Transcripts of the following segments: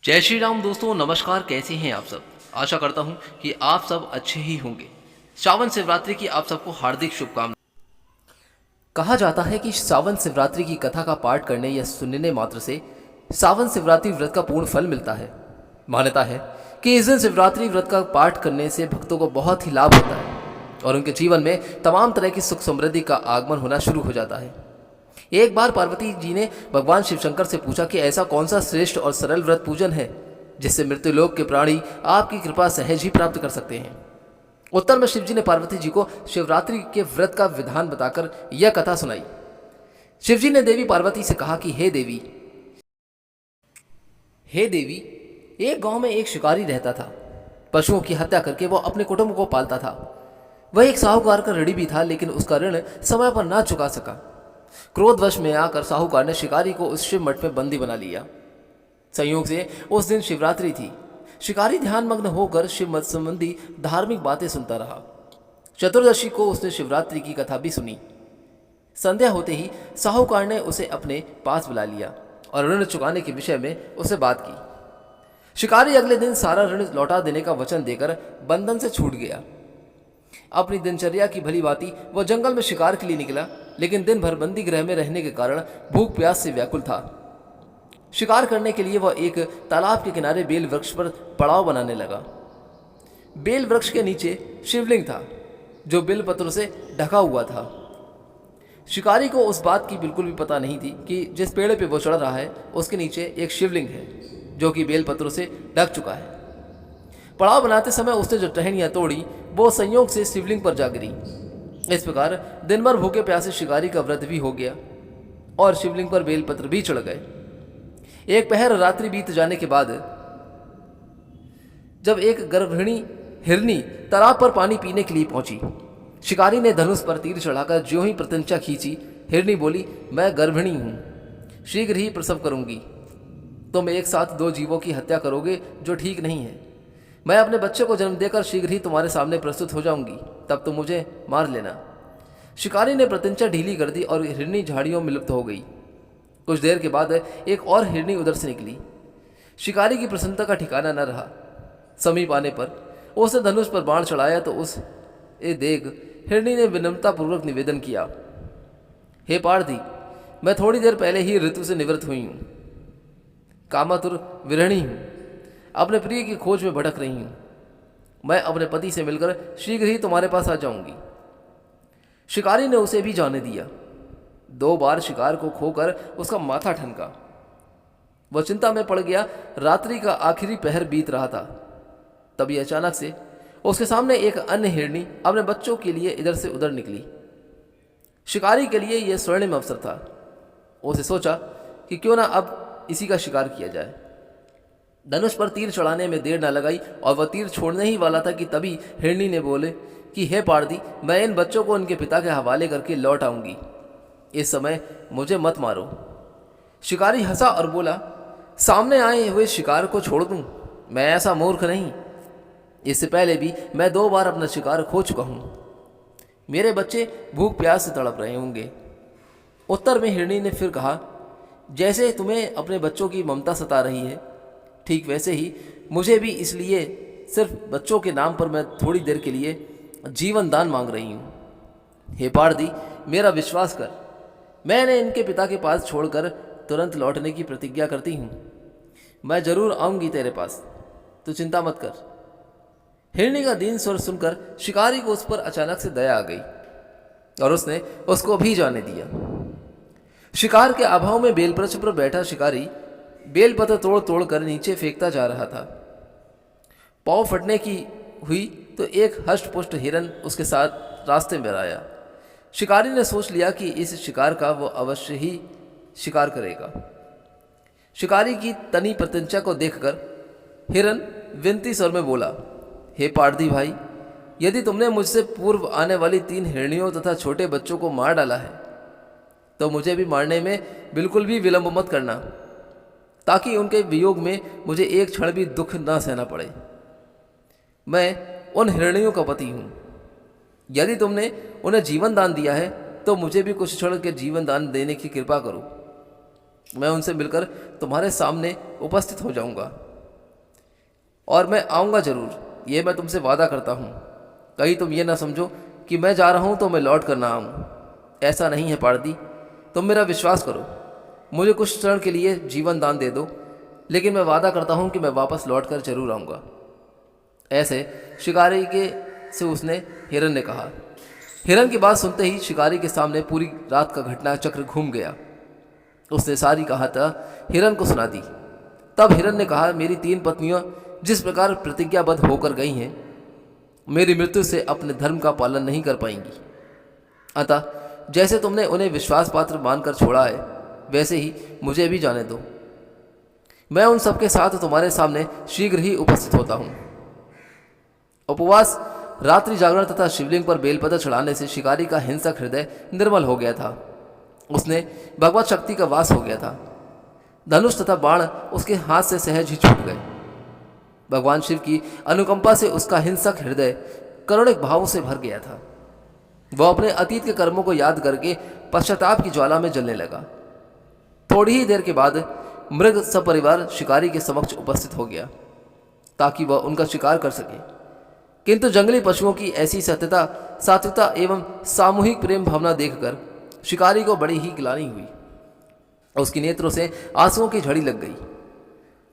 जय श्री राम दोस्तों, नमस्कार। कैसे हैं आप सब? आशा करता हूं कि आप सब अच्छे ही होंगे। श्रावण शिवरात्रि की आप सबको हार्दिक शुभकामनाएं। कहा जाता है कि श्रावण शिवरात्रि की कथा का पाठ करने या सुनने मात्र से श्रावण शिवरात्रि व्रत का पूर्ण फल मिलता है। मान्यता है कि इस दिन शिवरात्रि व्रत का पाठ करने से भक्तों को बहुत ही लाभ होता है और उनके जीवन में तमाम तरह की सुख समृद्धि का आगमन होना शुरू हो जाता है। एक बार पार्वती जी ने भगवान शिव शंकर से पूछा कि ऐसा कौन सा श्रेष्ठ और सरल व्रत पूजन है जिससे मृत्युलोक के प्राणी आपकी कृपा सहज ही प्राप्त कर सकते हैं। उत्तर में शिव जी ने पार्वती जी को शिवरात्रि के व्रत का विधान बताकर यह कथा सुनाई। शिव जी ने देवी पार्वती से कहा कि हे देवी, एक गांव में एक शिकारी रहता था। पशुओं की हत्या करके वो अपने कुटुंब को पालता था। वह एक साहूकार का ऋणी भी था, लेकिन उसका ऋण समय पर ना चुका सका। क्रोधवश में आकर साहूकार ने शिकारी को उस शिव मठ में बंदी बना लिया। संयोग से उस दिन शिवरात्रि थी। शिकारी ध्यानमग्न होकर शिव मत संबंधी धार्मिक बातें सुनता रहा। चतुर्दशी को उसने शिवरात्रि की कथा भी सुनी। संध्या होते ही साहूकार ने उसे अपने पास बुला लिया और ऋण चुकाने के विषय में उससे बात की। शिकारी अगले दिन सारा ऋण लौटा देने का वचन देकर बंधन से छूट गया। अपनी दिनचर्या की भली भांति वह जंगल में शिकार के लिए निकला, लेकिन दिन भर बंदी गृह में रहने के कारण भूख प्यास से व्याकुल था। शिकार करने के लिए वह एक तालाब के किनारे बेल वृक्ष पर पड़ाव बनाने लगा। बेल वृक्ष के नीचे शिवलिंग था जो बेलपत्र से ढका हुआ था। शिकारी को उस बात की बिल्कुल भी पता नहीं थी कि जिस पेड़ पे वो चढ़ रहा है उसके नीचे एक शिवलिंग है जो कि बेलपत्रों से ढक चुका है। पड़ाव बनाते समय उसने जो टहनियाँ तोड़ी वो संयोग से शिवलिंग पर जा गिरी। इस प्रकार दिन भर भूखे प्यासे शिकारी का व्रत भी हो गया और शिवलिंग पर बेलपत्र भी चढ़ गए। एक पहर रात्रि बीत जाने के बाद जब एक गर्भिणी हिरनी तालाब पर पानी पीने के लिए पहुंची, शिकारी ने धनुष पर तीर चढ़ाकर ज्यों ही प्रत्यंचा खींची, हिरनी बोली, मैं गर्भिणी हूं, शीघ्र ही प्रसव करूंगी। तुम एक साथ दो जीवों की हत्या करोगे जो ठीक नहीं है। मैं अपने बच्चे को जन्म देकर शीघ्र ही तुम्हारे सामने प्रस्तुत हो जाऊंगी, तब तुम मुझे मार लेना। शिकारी ने प्रत्यंचा ढीली कर दी और हिरनी झाड़ियों में लुप्त हो गई। कुछ देर के बाद एक और हिरनी उधर से निकली। शिकारी की प्रसन्नता का ठिकाना न रहा। समीप आने पर उसने धनुष पर बाण चढ़ाया तो उस देख हिरनी ने विनम्रतापूर्वक निवेदन किया, हे पार्थी, मैं थोड़ी देर पहले ही ऋतु से निवृत्त हुई हूँ, कामातुर विरहिणी हूँ, अपने प्रिय की खोज में भटक रही हूँ। मैं अपने पति से मिलकर शीघ्र ही तुम्हारे पास आ जाऊंगी। शिकारी ने उसे भी जाने दिया। 2 बार शिकार को खोकर उसका माथा ठनका। वह चिंता में पड़ गया। रात्रि का आखिरी पहर बीत रहा था। तभी अचानक से उसके सामने एक अन्य हिरनी अपने बच्चों के लिए इधर से उधर निकली। शिकारी के लिए यह स्वर्णिम अवसर था। उसे सोचा कि क्यों ना अब इसी का शिकार किया जाए। धनुष पर तीर चढ़ाने में देर न लगाई और वह तीर छोड़ने ही वाला था कि तभी हिरनी ने बोले कि हे पार्थी, मैं इन बच्चों को उनके पिता के हवाले करके लौट आऊंगी। इस समय मुझे मत मारो। शिकारी हंसा और बोला, सामने आए हुए शिकार को छोड़ दूं? मैं ऐसा मूर्ख नहीं। इससे पहले भी मैं 2 बार अपना शिकार खो चुका हूं। मेरे बच्चे भूख प्यास से तड़प रहे होंगे। उत्तर में हिरनी ने फिर कहा, जैसे तुम्हें अपने बच्चों की ममता सता रही है, ठीक वैसे ही मुझे भी, इसलिए सिर्फ बच्चों के नाम पर मैं थोड़ी देर के लिए जीवन दान मांग रही हूँ। हे पार्थी, मेरा विश्वास कर, मैंने इनके पिता के पास छोड़कर तुरंत लौटने की प्रतिज्ञा करती हूँ। मैं जरूर आऊँगी तेरे पास, तू चिंता मत कर। हिरनी का दीन स्वर सुनकर शिकारी को उस पर अचानक से दया आ गई और उसने उसको भी जाने दिया। शिकार के अभाव में बेलवृक्ष पर बैठा शिकारी बेलपत्र तोड़ तोड़ कर नीचे फेंकता जा रहा था। पाँव फटने की हुई तो एक हष्टपुष्ट हिरन उसके साथ रास्ते में आया। शिकारी ने सोच लिया कि इस शिकार का वो अवश्य ही शिकार करेगा। शिकारी की तनी प्रत्यंचा को देखकर हिरन विनती स्वर में बोला, हे पार्थी भाई, यदि तुमने मुझसे पूर्व आने वाली 3 हिरनियों तथा छोटे बच्चों को मार डाला है तो मुझे भी मारने में बिल्कुल भी विलंब मत करना, ताकि उनके वियोग में मुझे एक क्षण भी दुख ना सहना पड़े। मैं उन हिरनियों का पति हूँ। यदि तुमने उन्हें जीवन दान दिया है तो मुझे भी कुछ क्षण के जीवन दान देने की कृपा करो। मैं उनसे मिलकर तुम्हारे सामने उपस्थित हो जाऊंगा। और मैं आऊँगा जरूर, ये मैं तुमसे वादा करता हूँ। कहीं तुम ये ना समझो कि मैं जा रहा हूँ तो मैं लौट कर ना आऊँ। ऐसा नहीं है पारदी, तुम मेरा विश्वास करो। मुझे कुछ क्षण के लिए जीवन दान दे दो, लेकिन मैं वादा करता हूँ कि मैं वापस लौट कर जरूर आऊँगा। ऐसे शिकारी के से उसने हिरन ने कहा। हिरन की बात सुनते ही शिकारी के सामने पूरी रात का घटना चक्र घूम गया। उसने सारी कहानी हिरन को सुना दी। तब हिरन ने कहा, मेरी 3 पत्नियां जिस प्रकार प्रतिज्ञाबद्ध होकर गई हैं, मेरी मृत्यु से अपने धर्म का पालन नहीं कर पाएंगी। अतः जैसे तुमने उन्हें विश्वास पात्र मानकर छोड़ा है, वैसे ही मुझे भी जाने दो। मैं उन सबके साथ तुम्हारे सामने शीघ्र ही उपस्थित होता हूँ। उपवास, रात्रि जागरण तथा शिवलिंग पर बेलपत्र चढ़ाने से शिकारी का हिंसक हृदय निर्मल हो गया था। उसने भगवत शक्ति का वास हो गया था। धनुष तथा बाण उसके हाथ से सहज ही छूट गए। भगवान शिव की अनुकंपा से उसका हिंसक हृदय करुणिक भावों से भर गया था। वह अपने अतीत के कर्मों को याद करके पश्चाताप की ज्वाला में जलने लगा। थोड़ी ही देर के बाद मृग सपरिवार शिकारी के समक्ष उपस्थित हो गया ताकि वह उनका शिकार कर सके। किंतु जंगली पशुओं की ऐसी सत्यता, सात्विकता एवं सामूहिक प्रेम भावना देखकर शिकारी को बड़ी ही ग्लानि हुई। उसकी नेत्रों से आंसुओं की झड़ी लग गई।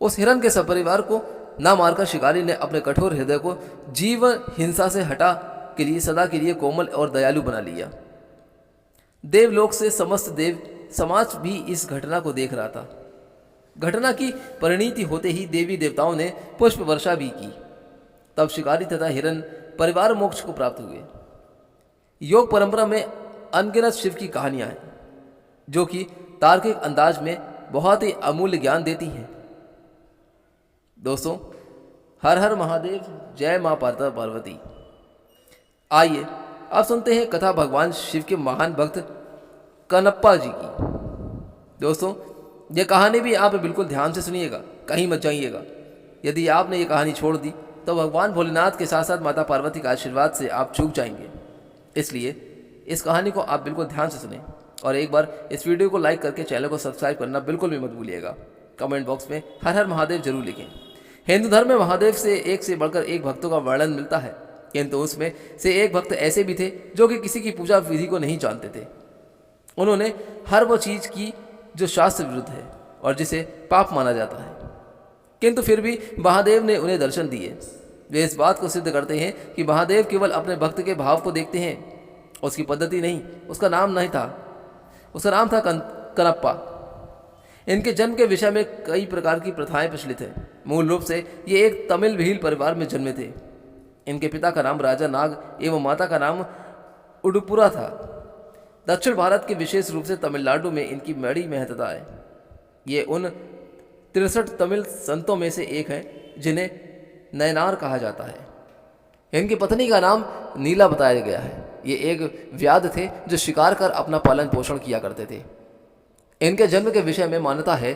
उस हिरन के सपरिवार को न मारकर शिकारी ने अपने कठोर हृदय को जीव हिंसा से हटा के लिए सदा के लिए कोमल और दयालु बना लिया। देवलोक से समस्त देव समाज भी इस घटना को देख रहा था। घटना की परिणति होते ही देवी देवताओं ने पुष्प वर्षा भी की। तब शिकारी तथा हिरन परिवार मोक्ष को प्राप्त हुए। योग परंपरा में अनगिनत शिव की कहानियां हैं, जो कि तार्किक अंदाज में बहुत ही अमूल्य ज्ञान देती हैं। दोस्तों, हर हर महादेव, जय मां पार्वती। आइए अब सुनते हैं कथा भगवान शिव के महान भक्त कनप्पा जी की। दोस्तों, यह कहानी भी आप बिल्कुल ध्यान से सुनिएगा, कहीं मत जाइएगा। यदि आपने ये कहानी छोड़ दी तो भगवान भोलेनाथ के साथ साथ माता पार्वती का आशीर्वाद से आप चूक जाएंगे। इसलिए इस कहानी को आप बिल्कुल ध्यान से सुने और एक बार इस वीडियो को लाइक करके चैनल को सब्सक्राइब करना बिल्कुल भी मत भूलिएगा। कमेंट बॉक्स में हर हर महादेव जरूर लिखें। हिंदू धर्म में महादेव से बढ़कर एक भक्तों का वर्णन मिलता है, किंतु उसमें से एक भक्त ऐसे भी थे जो कि किसी की पूजा विधि को नहीं जानते थे। उन्होंने हर वो चीज़ की जो शास्त्र विरुद्ध है और जिसे पाप माना जाता है, किंतु फिर भी महादेव ने उन्हें दर्शन दिए। वे इस बात को सिद्ध करते हैं कि महादेव केवल अपने भक्त के भाव को देखते हैं, उसकी पद्धति नहीं। उसका नाम नहीं था, उसका नाम था कनप्पा। इनके जन्म के विषय में कई प्रकार की प्रथाएं प्रचलित हैं। मूल रूप से ये एक तमिल भील परिवार में जन्मे थे। इनके पिता का नाम राजा नाग एवं माता का नाम उडुपुरा था। दक्षिण भारत के विशेष रूप से तमिलनाडु में इनकी बड़ी महत्ता है। ये उन 63 तमिल संतों में से एक हैं जिन्हें नयनार कहा जाता है। इनकी पत्नी का नाम नीला बताया गया है। ये एक व्याध थे जो शिकार कर अपना पालन पोषण किया करते थे। इनके जन्म के विषय में मान्यता है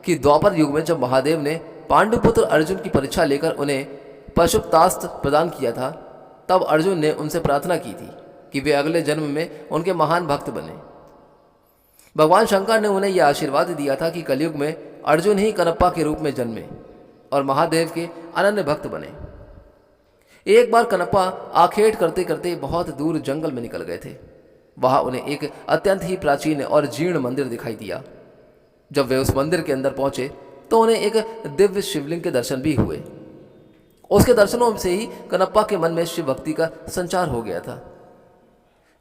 कि द्वापर युग में जब महादेव ने पांडुपुत्र अर्जुन की परीक्षा लेकर उन्हें पशुपतास्त्र प्रदान किया था, तब अर्जुन ने उनसे प्रार्थना की थी कि वे अगले जन्म में उनके महान भक्त बने। भगवान शंकर ने उन्हें यह आशीर्वाद दिया था कि कलयुग में अर्जुन ही कनप्पा के रूप में जन्मे और महादेव के अनन्य भक्त बने। एक बार कनप्पा आखेट करते करते बहुत दूर जंगल में निकल गए थे। वहां उन्हें एक अत्यंत ही प्राचीन और जीर्ण मंदिर दिखाई दिया। जब वे उस मंदिर के अंदर पहुंचे तो उन्हें एक दिव्य शिवलिंग के दर्शन भी हुए। उसके दर्शनों से ही कनप्पा के मन में शिव भक्ति का संचार हो गया था।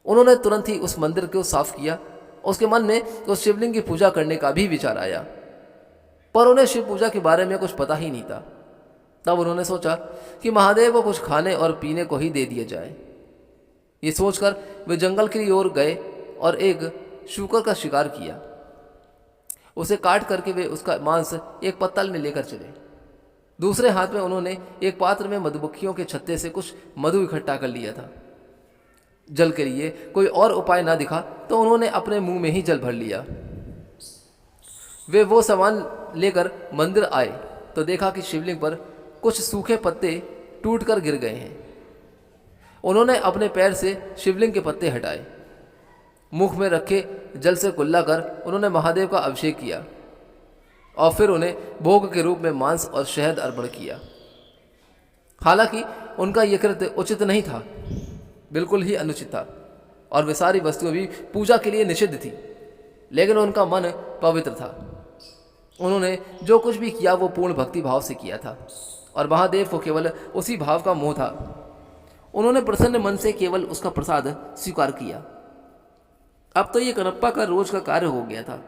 उन्होंने तुरंत ही उस मंदिर को साफ किया। उसके मन में उस शिवलिंग की पूजा करने का भी विचार आया, पर उन्हें शिव पूजा के बारे में कुछ पता ही नहीं था। तब उन्होंने सोचा कि महादेव को कुछ खाने और पीने को ही दे दिया जाए। ये सोचकर वे जंगल की ओर गए और एक शूकर का शिकार किया। उसे काट करके वे उसका मांस एक पत्तल में लेकर चले। दूसरे हाथ में उन्होंने एक पात्र में मधुमक्खियों के छत्ते से कुछ मधु इकट्ठा कर लिया था। जल के लिए कोई और उपाय ना दिखा तो उन्होंने अपने मुंह में ही जल भर लिया। वे वो सामान लेकर मंदिर आए तो देखा कि शिवलिंग पर कुछ सूखे पत्ते टूटकर गिर गए हैं। उन्होंने अपने पैर से शिवलिंग के पत्ते हटाए। मुख में रखे जल से कुल्ला कर उन्होंने महादेव का अभिषेक किया और फिर उन्हें भोग के रूप में मांस और शहद अर्पण किया। हालांकि उनका यह कृत्य उचित नहीं था, बिल्कुल ही अनुचित था, और वे सारी वस्तुएं भी पूजा के लिए निषिद्ध थी, लेकिन उनका मन पवित्र था। उन्होंने जो कुछ भी किया वो पूर्ण भक्ति भाव से किया था, और महादेव को केवल उसी भाव का मोह था। उन्होंने प्रसन्न मन से केवल उसका प्रसाद स्वीकार किया। अब तो ये कनप्पा का रोज का कार्य हो गया था।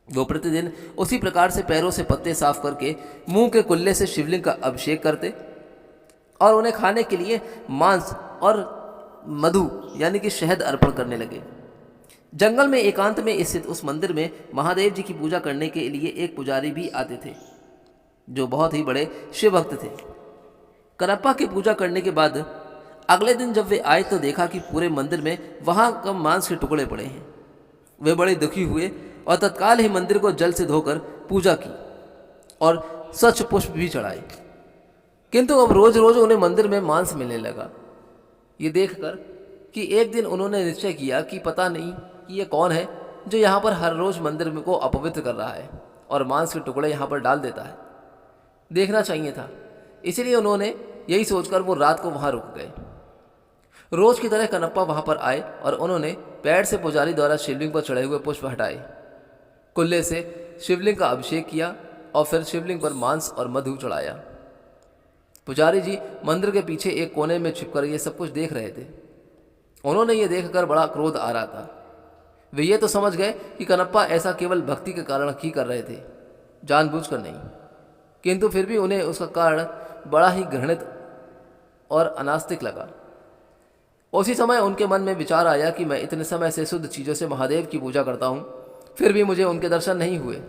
वो प्रतिदिन उसी प्रकार से पैरों से पत्ते साफ करके मुंह के कुल्ले से शिवलिंग का अभिषेक करते और उन्हें खाने के लिए मांस और मधु यानी कि शहद अर्पण करने लगे। जंगल में एकांत में स्थित उस मंदिर में महादेव जी की पूजा करने के लिए एक पुजारी भी आते थे, जो बहुत ही बड़े शिव भक्त थे। कनप्पा की पूजा करने के बाद अगले दिन जब वे आए तो देखा कि पूरे मंदिर में वहाँ कम मांस के टुकड़े पड़े हैं। वे बड़े दुखी हुए और तत्काल ही मंदिर को जल से धोकर पूजा की और स्वच्छ पुष्प भी चढ़ाए। किंतु अब रोज रोज उन्हें मंदिर में मांस मिलने लगा। ये देखकर कि एक दिन उन्होंने निश्चय किया कि पता नहीं कि ये कौन है जो यहाँ पर हर रोज मंदिर को अपवित्र कर रहा है और मांस के टुकड़े यहाँ पर डाल देता है। देखना चाहिए था। इसीलिए उन्होंने यही सोचकर वो रात को वहाँ रुक गए। रोज की तरह कनप्पा वहाँ पर आए और उन्होंने पैर से पुजारी द्वारा शिवलिंग पर चढ़े हुए पुष्प हटाए, कुल्ले से शिवलिंग का अभिषेक किया और फिर शिवलिंग पर मांस और मधु चढ़ाया। पुजारी जी मंदिर के पीछे एक कोने में छिपकर ये सब कुछ देख रहे थे। उन्होंने ये देखकर बड़ा क्रोध आ रहा था। वे ये तो समझ गए कि कनप्पा ऐसा केवल भक्ति के कारण ही कर रहे थे, जानबूझकर नहीं, किंतु फिर भी उन्हें उसका कारण बड़ा ही घृणित और अनास्तिक लगा। उसी समय उनके मन में विचार आया कि मैं इतने समय से शुद्ध चीज़ों से महादेव की पूजा करता हूँ, फिर भी मुझे उनके दर्शन नहीं हुए।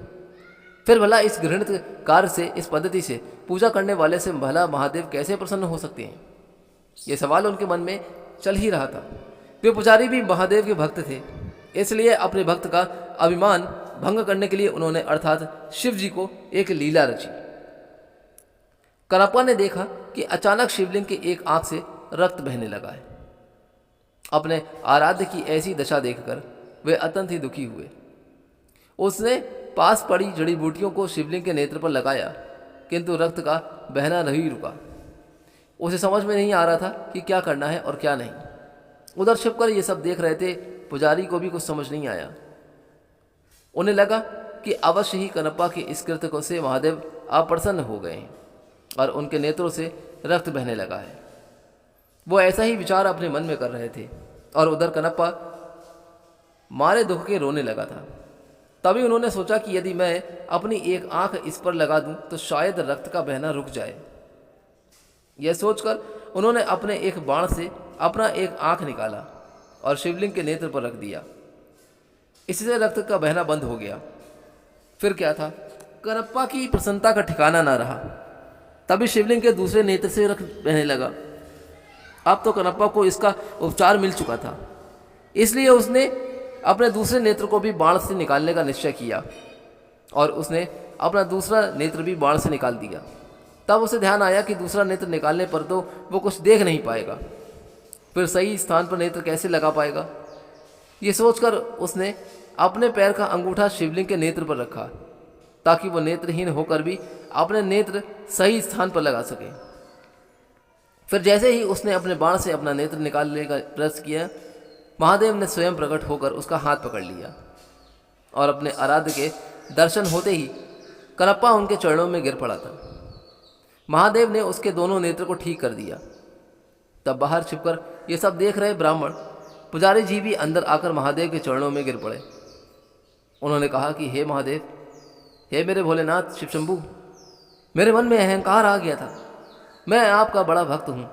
फिर भला इस घृणित कार्य से, इस पद्धति से पूजा करने वाले से भला महादेव कैसे प्रसन्न हो सकते हैं? ये सवाल उनके मन में चल ही रहा था। वे पुजारी भी महादेव के भक्त थे, इसलिए अपने भक्त का अभिमान भंग करने के लिए उन्होंने अर्थात शिव जी को एक लीला रची। कनप्पा ने देखा कि अचानक शिवलिंग के एक आंख से रक्त बहने लगा है। अपने आराध्य की ऐसी दशा देखकर वे अत्यंत ही दुखी हुए। उसने पास पड़ी जड़ी बूटियों को शिवलिंग के नेत्र पर लगाया, किंतु रक्त का बहना नहीं रुका। उसे समझ में नहीं आ रहा था कि क्या करना है और क्या नहीं। उधर छिपकर ये सब देख रहे थे पुजारी को भी कुछ समझ नहीं आया। उन्हें लगा कि अवश्य ही कनप्पा के इस कृत्य को से महादेव अप्रसन्न हो गए हैं और उनके नेत्रों से रक्त बहने लगा है। वो ऐसा ही विचार अपने मन में कर रहे थे और उधर कनप्पा मारे दुख के रोने लगा था। तभी उन्होंने सोचा कि यदि मैं अपनी एक आंख इस पर लगा दूं तो शायद रक्त का बहना रुक जाए। यह सोचकर उन्होंने अपने एक बाण से अपना एक आंख निकाला और शिवलिंग के नेत्र पर रख दिया। इससे रक्त का बहना बंद हो गया। फिर क्या था, कनप्पा की प्रसन्नता का ठिकाना ना रहा। तभी शिवलिंग के दूसरे नेत्र से रक्त बहने लगा। अब तो कनप्पा को इसका उपचार मिल चुका था, इसलिए उसने अपने दूसरे नेत्र को भी बाण से निकालने का निश्चय किया और उसने अपना दूसरा नेत्र भी बाण से निकाल दिया। तब उसे ध्यान आया कि दूसरा नेत्र निकालने पर तो वो कुछ देख नहीं पाएगा, फिर सही स्थान पर नेत्र कैसे लगा पाएगा। ये सोचकर उसने अपने पैर का अंगूठा शिवलिंग के नेत्र पर रखा ताकि वो नेत्रहीन होकर भी अपने नेत्र सही स्थान पर लगा सके। फिर जैसे ही उसने अपने बाण से अपना नेत्र निकालने का प्रयास किया, महादेव ने स्वयं प्रकट होकर उसका हाथ पकड़ लिया और अपने आराध्य के दर्शन होते ही कनप्पा उनके चरणों में गिर पड़ा था। महादेव ने उसके दोनों नेत्र को ठीक कर दिया। तब बाहर छिपकर ये सब देख रहे ब्राह्मण पुजारी जी भी अंदर आकर महादेव के चरणों में गिर पड़े। उन्होंने कहा कि हे महादेव, हे मेरे भोलेनाथ शिव शंभू, मेरे मन में अहंकार आ गया था। मैं आपका बड़ा भक्त हूँ,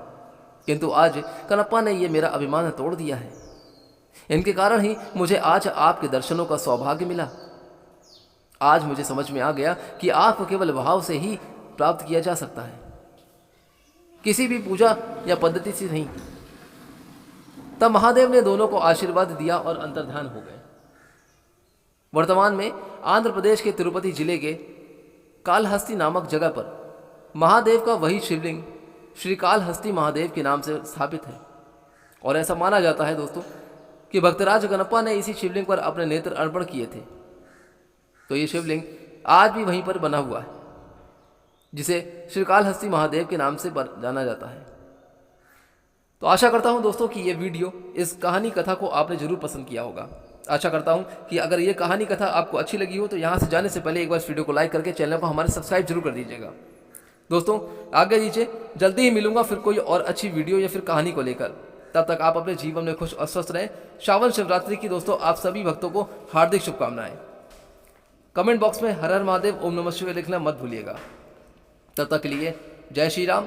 किंतु आज कनप्पा ने ये मेरा अभिमान तोड़ दिया है। इनके कारण ही मुझे आज आपके दर्शनों का सौभाग्य मिला। आज मुझे समझ में आ गया कि आपको केवल भाव से ही प्राप्त किया जा सकता है, किसी भी पूजा या पद्धति से नहीं। तब महादेव ने दोनों को आशीर्वाद दिया और अंतर्ध्यान हो गए। वर्तमान में आंध्र प्रदेश के तिरुपति जिले के कालहस्ती नामक जगह पर महादेव का वही शिवलिंग श्री कालहस्ती महादेव के नाम से स्थापित है। और ऐसा माना जाता है दोस्तों कि भक्तराज कनप्पा ने इसी शिवलिंग पर अपने नेत्र अर्पण किए थे। तो ये शिवलिंग आज भी वहीं पर बना हुआ है। जिसे श्रीकालहस्ती महादेव के नाम से जाना जाता है। तो आशा करता हूं दोस्तों कि ये वीडियो, इस कहानी कथा को आपने जरूर पसंद किया होगा। आशा करता हूं कि अगर ये कहानी कथा आपको अच्छी लगी हो तो यहाँ से जाने से पहले एक बार इस वीडियो को लाइक करके चैनल को हमारे सब्सक्राइब जरूर कर दीजिएगा। दोस्तों आगे दीजिए, जल्दी ही मिलूंगा फिर कोई और अच्छी वीडियो या फिर कहानी को लेकर। तब तक आप अपने जीवन में खुश और स्वस्थ रहें। श्रावण शिवरात्रि की दोस्तों आप सभी भक्तों को हार्दिक शुभकामनाएं। कमेंट बॉक्स में हर हर महादेव, ओम नमः शिवाय लिखना मत भूलिएगा। तब तक के लिए जय श्री राम,